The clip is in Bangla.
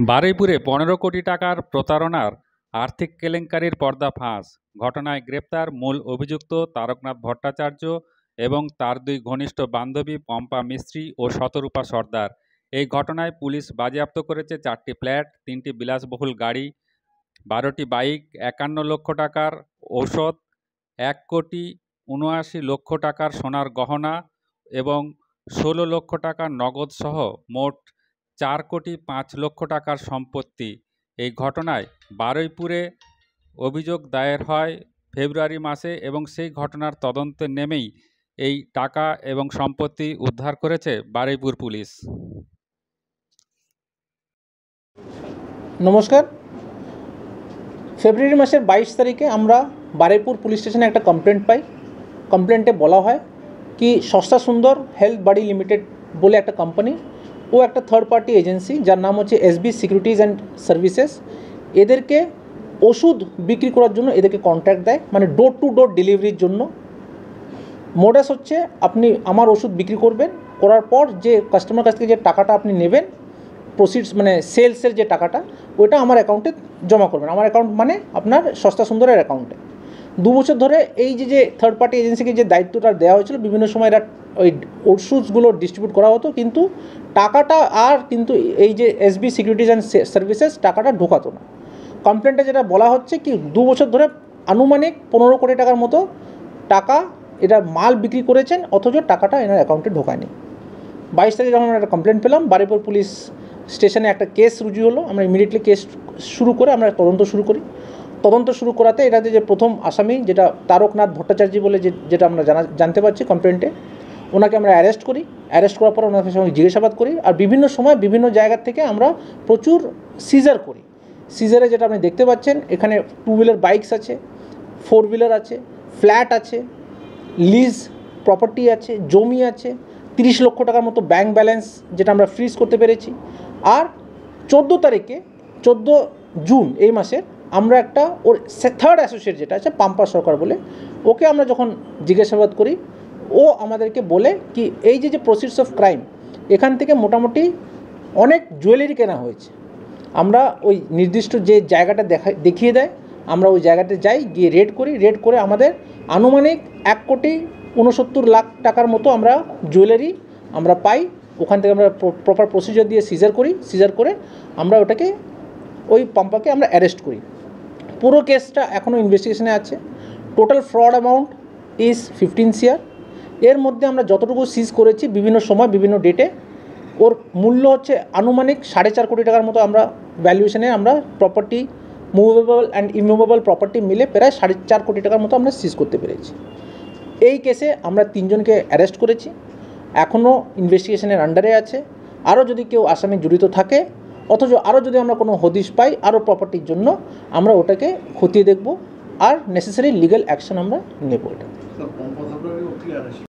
বারুইপুরে ১৫ কোটি টাকার প্রতারণার আর্থিক কেলেঙ্কারির পর্দাফাঁস। ঘটনায় গ্রেপ্তার মূল অভিযুক্ত তারকনাথ ভট্টাচার্য এবং তার দুই ঘনিষ্ঠ বান্ধবী পম্পা মিস্ত্রি ও শতরূপা সর্দার। এই ঘটনায় পুলিশ বাজেয়াপ্ত করেছে ৪টি ফ্ল্যাট, ৩টি বিলাসবহুল গাড়ি, ১২টি বাইক, ৫১ লক্ষ টাকার ঔষধ, ১,৭৯,০০,০০০ টাকার সোনার গহনা এবং ১৬ লক্ষ টাকার নগদসহ মোট ৪,৫,০০,০০০ টাকার সম্পত্তি। এই ঘটনায় বারুইপুরে অভিযোগ দায়ের হয় ফেব্রুয়ারি মাসে এবং সেই ঘটনার তদন্তে নেমেই এই টাকা এবং সম্পত্তি উদ্ধার করেছে বারুইপুর পুলিশ। নমস্কার। ফেব্রুয়ারি মাসের ২২ তারিখে আমরা বারুইপুর পুলিশ স্টেশনে একটা কমপ্লেন্ট পাই। কমপ্লেন্টে বলা হয় কি সস্তা সুন্দর হেলথ বাড়ি লিমিটেড বলে একটা কোম্পানি ও একটা থার্ড পার্টি এজেন্সি যার নাম হচ্ছে এসবি সিকিউরিটিজ অ্যান্ড সার্ভিসেস, এদেরকে ওষুধ বিক্রি করার জন্য এদেরকে কন্ট্রাক্ট দেয়, মানে ডোর টু ডোর ডেলিভারির জন্য। মোডাস হচ্ছে আপনি আমার ওষুধ বিক্রি করবেন, করার পর যে কাস্টমার কাছ থেকে যে টাকাটা আপনি নেবেন প্রসিডস মানে সেলসের যে টাকাটা ওইটা আমার অ্যাকাউন্টে জমা করবেন। আমার অ্যাকাউন্ট মানে আপনার সস্তা সুন্দরের অ্যাকাউন্টে। ২ বছর ধরে এই যে থার্ড পার্টি এজেন্সিকে যে দায়িত্বটা দেওয়া হয়েছিল, বিভিন্ন সময় এরা ওই ওষুধগুলো ডিস্ট্রিবিউট করা হতো, কিন্তু টাকাটা আর কিন্তু এই যে এসবি সিকিউরিটিজ অ্যান্ড সার্ভিসেস টাকাটা ঢোকাতো না। কমপ্লেন্টে যেটা বলা হচ্ছে কি ২ বছর ধরে আনুমানিক ১৫ কোটি টাকার মতো টাকা এটা মাল বিক্রি করেছেন, অথচ টাকাটা এনার অ্যাকাউন্টে ঢোকায়নি। ২২ তারিখে যখন আমরা একটা কমপ্লেন্ট পেলাম, বারুইপুর পুলিশ স্টেশনে একটা কেস রুজু হলো। আমরা ইমিডিয়েটলি কেস শুরু করে আমরা তদন্ত শুরু করি। তদন্ত শুরু করাতে এটাতে যে প্রথম আসামি যেটা তারকনাথ ভট্টাচার্য বলে যেটা আমরা জানতে পারছি কমপ্লেন্টে, ওনাকে আমরা অ্যারেস্ট করি। অ্যারেস্ট করার পর ওনার সঙ্গে জিজ্ঞাসাবাদ করি, আর বিভিন্ন সময় বিভিন্ন জায়গার থেকে আমরা প্রচুর সিজার করি। সিজারে যেটা আপনি দেখতে পাচ্ছেন, এখানে 2 হুইলার বাইকস আছে, 4 হুইলার আছে, ফ্ল্যাট আছে, লিজ প্রপার্টি আছে, জমি আছে, ৩০ লক্ষ টাকার মতো ব্যাংক ব্যালেন্স যেটা আমরা ফ্রিজ করতে পেরেছি। আর 14 জুন এই মাসে আমরা একটা ওর থার্ড অ্যাসোসিয়েট যেটা আছে পাম্পা সরকার বলে, ওকে আমরা যখন জিজ্ঞাসাবাদ করি, ও আমাদেরকে বলে কি এই যে প্রসিডস অফ ক্রাইম এখান থেকে মোটামুটি অনেক জুয়েলারি কেনা হয়েছে। আমরা ওই নির্দিষ্ট যে জায়গাটা দেখিয়ে দেয়, আমরা ওই জায়গাতে যাই, গিয়ে রেড করি। রেড করে আমাদের আনুমানিক 1,69,00,000 টাকার মতো আমরা জুয়েলারি আমরা পাই। ওখান থেকে আমরা প্রপার প্রসিজার দিয়ে সিজার করি। সিজার করে আমরা ওটাকে ওই পাম্পাকে আমরা অ্যারেস্ট করি। পুরো কেসটা এখনও ইনভেস্টিগেশনে আছে। Total fraud amount is 15 CR। এর মধ্যে আমরা যতটুকু সিজ করেছি বিভিন্ন সময় বিভিন্ন ডেটে, ওর মূল্য হচ্ছে আনুমানিক 4.5 কোটি টাকার মতো। আমরা ভ্যালুয়েশনে আমরা property movable and immovable property মিলে প্রায় 4.5 কোটি টাকার মতো আমরা সিজ করতে পেরেছি। এই কেসে আমরা 3 জনকে অ্যারেস্ট করেছি, এখনও ইনভেস্টিগেশনের আন্ডারে আছে। আরও যদি কেউ আসামি জড়িত থাকে, অথচ আরও যদি আমরা কোনো হদিশ পাই আরও প্রপার্টির জন্য, আমরা ওটাকে খতিয়ে দেখব আর নেসেসারি লিগ্যাল অ্যাকশন আমরা নেব। এটা